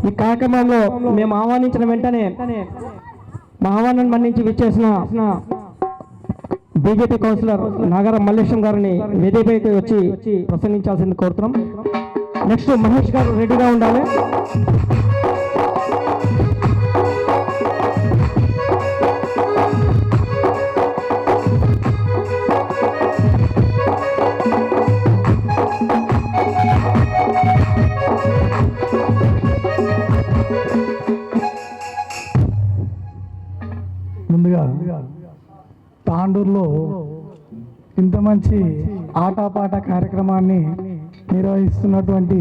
ఈ కార్యక్రమంలో మేము ఆహ్వానించిన వెంటనే మా ఆహ్వానాన్ని మన్నించి విచ్చేసిన బీజేపీ కౌన్సిలర్ నాగరం మల్లేశం గారిని వేదికపైకి వచ్చి ప్రసంగించాల్సింది కోరుతున్నాం. నెక్స్ట్ మహేష్ గారు రెడీగా ఉండాలి. ముందుగా తాండూరులో ఇంత మంచి ఆటపాట కార్యక్రమాన్ని నిర్వహిస్తున్నటువంటి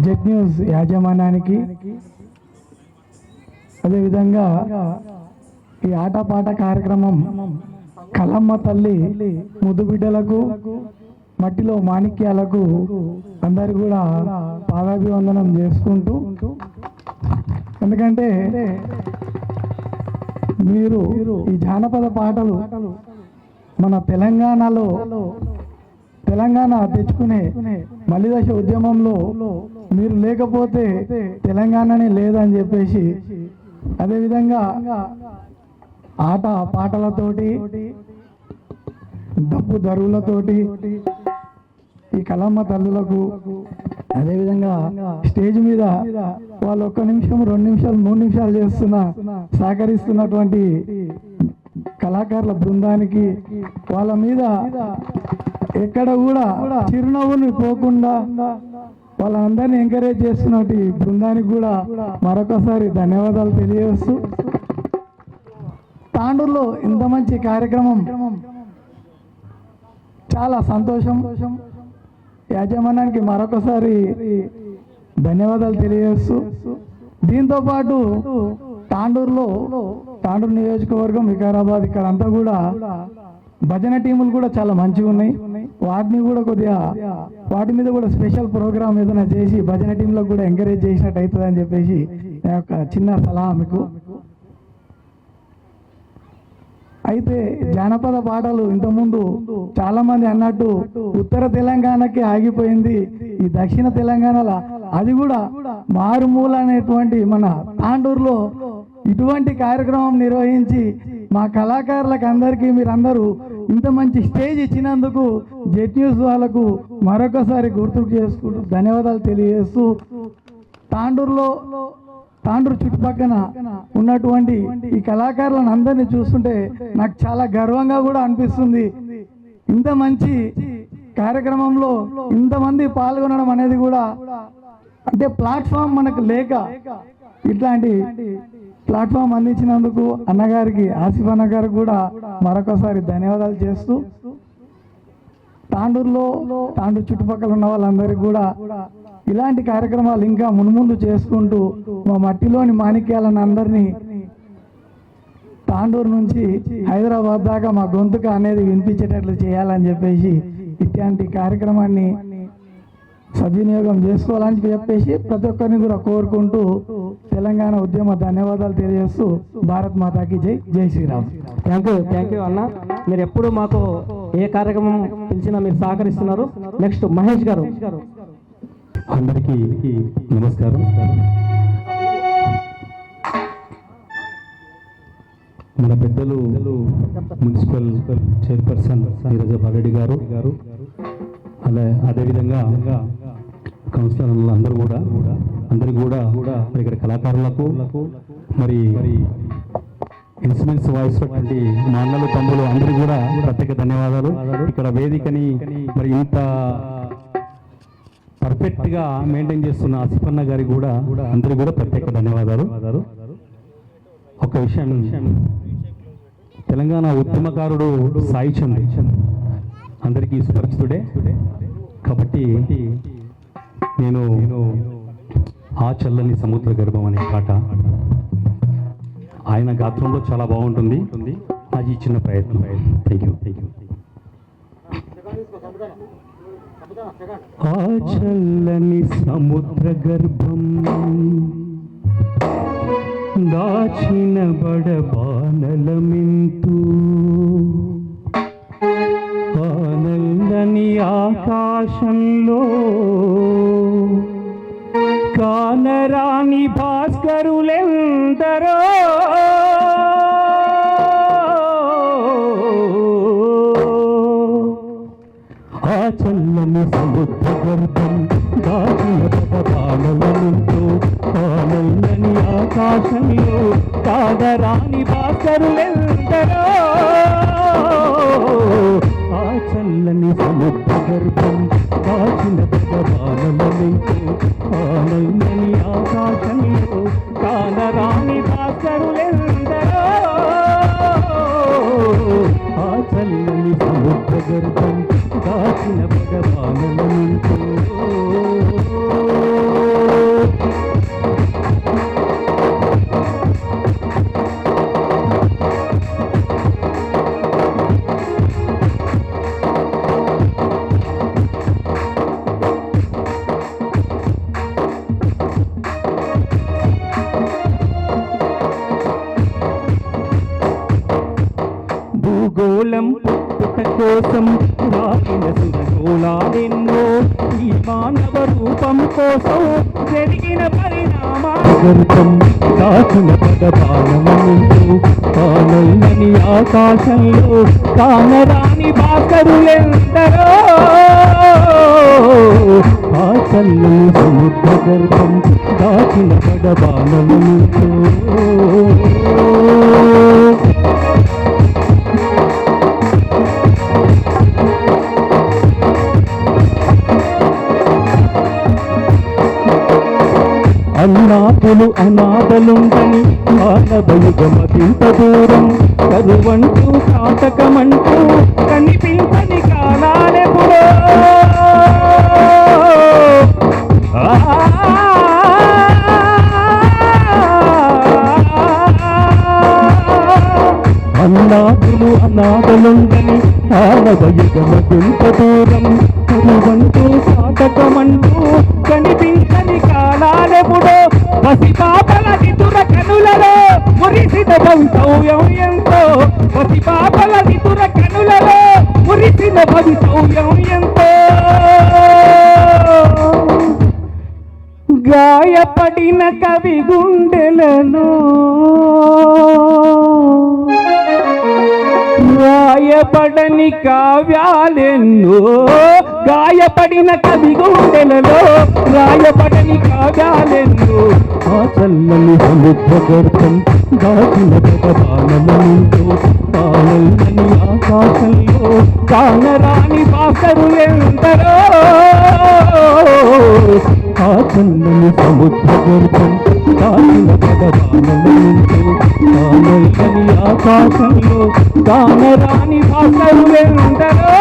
జెడ్ న్యూస్ యాజమాన్యానికి, అదేవిధంగా ఈ ఆటపాట కార్యక్రమం కలమ్మ తల్లి ముద్దుబిడ్డలకు, మట్టిలో మాణిక్యాలకు అందరు కూడా పాదాభివందనం చేసుకుంటూ, ఎందుకంటే మీరు ఈ జానపద పాటలు మన తెలంగాణ తెచ్చుకునే మలిదశ ఉద్యమంలో మీరు లేకపోతే తెలంగాణనే లేదని చెప్పేసి, అదేవిధంగా ఆట పాటలతోటి డప్పు దరువులతోటి ఈ కలమ్మ తల్లులకు, అదేవిధంగా స్టేజ్ మీద వాళ్ళు 1 నిమిషం 2 నిమిషాలు 3 నిమిషాలు సహకరిస్తున్నటువంటి కళాకారుల బృందానికి, వాళ్ళ మీద ఎక్కడ కూడా చిరునవ్వుని పోకుండా వాళ్ళందరినీ ఎంకరేజ్ చేస్తున్నటువంటి బృందానికి కూడా మరొకసారి ధన్యవాదాలు తెలియజేస్తూ, తాండూరులో ఇంత మంచి కార్యక్రమం చాలా సంతోషం. యాజమాన్యానికి మరొకసారి ధన్యవాదాలు తెలియజేస్తూ, దీంతో పాటు తాండూరు నియోజకవర్గం, వికారాబాద్ ఇక్కడ అంతా కూడా భజన టీములు కూడా చాలా మంచిగా ఉన్నాయి. వాటిని కూడా వాటి మీద కూడా స్పెషల్ ప్రోగ్రామ్ ఏదైనా చేసి భజన టీంలకు కూడా ఎంకరేజ్ చేసినట్టు అవుతుంది అని చెప్పేసి నా యొక్క చిన్న సలహా మీకు. అయితే జానపద పాటలు ఇంతకుముందు చాలా మంది అన్నట్టు ఉత్తర తెలంగాణకి ఆగిపోయింది, ఈ దక్షిణ తెలంగాణలో అది కూడా మారుమూల అనేటువంటి మన తాండూరులో ఇటువంటి కార్యక్రమం నిర్వహించి మా కళాకారులకు అందరికీ మీరందరూ ఇంత మంచి స్టేజ్ ఇచ్చినందుకు జెడ్ న్యూస్ వాళ్ళకు మరొకసారి గుర్తుకు చేసుకుంటూ ధన్యవాదాలు తెలియజేస్తూ, తాండూరు చుట్టుపక్కల ఉన్నటువంటి ఈ కళాకారులను అందరినీ చూస్తుంటే నాకు చాలా గర్వంగా కూడా అనిపిస్తుంది. ఇంత మంచి కార్యక్రమంలో ఇంతమంది పాల్గొనడం అనేది కూడా, అంటే ప్లాట్ఫామ్ మనకు లేక ఇట్లాంటి ప్లాట్ఫామ్ అందించినందుకు అన్నగారికి, ఆసిఫ్ అన్న గారికి కూడా మరొకసారి ధన్యవాదాలు చేస్తూ, తాండూరు చుట్టుపక్కల ఉన్న వాళ్ళందరికీ కూడా ఇలాంటి కార్యక్రమాలు ఇంకా మున్ముందు చేసుకుంటూ మా మట్టిలోని మాణిక్యాలను అందరినీ తాండూరు నుంచి హైదరాబాద్ దాకా మా గొంతుక అనేది వినిపించేటట్లు చేయాలని చెప్పేసి ఇట్లాంటి కార్యక్రమాన్ని సద్వినియోగం చేసుకోవాలని చెప్పేసి ప్రతి ఒక్కరిని కూడా కోరుకుంటూ తెలంగాణ ఉద్యమ ధన్యవాదాలు తెలియజేస్తూ భారత్ మాతాకి జై, జై శ్రీరామ్. థ్యాంక్ యూ అన్న. మీరు ఎప్పుడు మాకు ఏ కార్యక్రమం పిలిచినా మీరు సహకరిస్తున్నారు. నెక్స్ట్ మహేష్ గారు. అందరికీ నమస్కారం. మన పెద్దలు మున్సిపల్ చైర్పర్సన్ నీరజ బాలరెడ్డి గారు, అదేవిధంగా కౌన్సిలర్లు అందరూ కూడా మరి ఇక్కడ కళాకారులకు, మరి ఇన్స్ట్రుమెంట్స్ వాయిస్ మా అన్నలు తమ్ములు అందరికీ కూడా ప్రత్యేక ధన్యవాదాలు. ఇక్కడ వేదికని మరి ఇంత పర్ఫెక్ట్ గా మెయింటైన్ చేస్తున్న ఆసిఫన్న గారికి కూడా అందరికీ కూడా ప్రత్యేక ధన్యవాదాలు. ఒక విషయం, తెలంగాణ ఉద్యమకారుడు సాయి చంద్ అందరికీ సుపరిచితుడే కాబట్టి నేను ఆ చల్లని సముద్ర గర్భం అనే పాట ఆయన గాత్రంలో చాలా బాగుంటుంది. అది చిన్న ప్రయత్నం. Thank you. ఆ చల్లని సముద్ర గర్భం దాచిన బడబానలమింతు, ఆనందని ఆకాశంలో కానరాని భాస్కరులెందరో ఆ చల్లని సముద్ర గర్భం దాచిన పదపాలలతో పాలల్లని ఆకాశంలో కాదరాని భాస్కరులెందరో ఆ చల్లని సముద్ర గర్భం దాచిన పదపాలలతో పాలల్లని ఆకాశంలో కాదరాని భాస్కరులెందరో ఆ చల్లని సముద్ర గర్భం దాచిన భగవానుంటూ భూగోళం పుట్టుట కోసం రాసిన సురగోళాలెన్నో ఈ మానవ రూపం కోసం జరిగిన పరిణామం దాచిన పదపాలనంటూ పాలల్లని ఆకాశంలో కానరాని భాస్కరులెందరో ఆ చల్లని సముద్ర గర్భం దాచిన పదపాలనంటూ అన్నాదులు అనాథలుండని మానవయుగమతింత దూరం కరువంటూ కాటకమంటూ కనిపించని కాలాలెప్పుడో అన్నాదులు అనాథలుండని మానవయుగమతింత దూరం కరువంటూ కాటకమంటూ కనిపించని కాలాలెప్పుడో పసిపాపల నితుర కనులలో మురిసిన భవితవ్యం ఎంతో పసిపాపల నితుర కనులలో మురిసిన భవితవ్యం ఎంతో గాయపడిన కవి గుండెలను రాయబడని కావ్యాలెన్నో గాయపడిన కవి గుండెలలో రాయబడని కావ్యాలెన్నో ఆ చల్లని సముద్ర గర్భం దాచిన పదపాలనంటూ పాలల్లని ఆకాశంలో కానరాని భాస్కరులెందరో ఆ చల్లని సముద్ర గర్భం దాచిన పదపాలనంటూ పాలల్లని ఆకాశంలో కానరాని భాస్కరులెందరో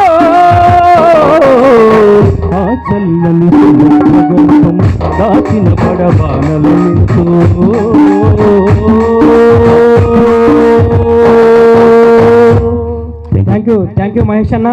ఆ చల్లని సముద్ర గర్భం దాచిన పడబానలెంతో థ్యాంక్ యూ మహేష్ అన్న.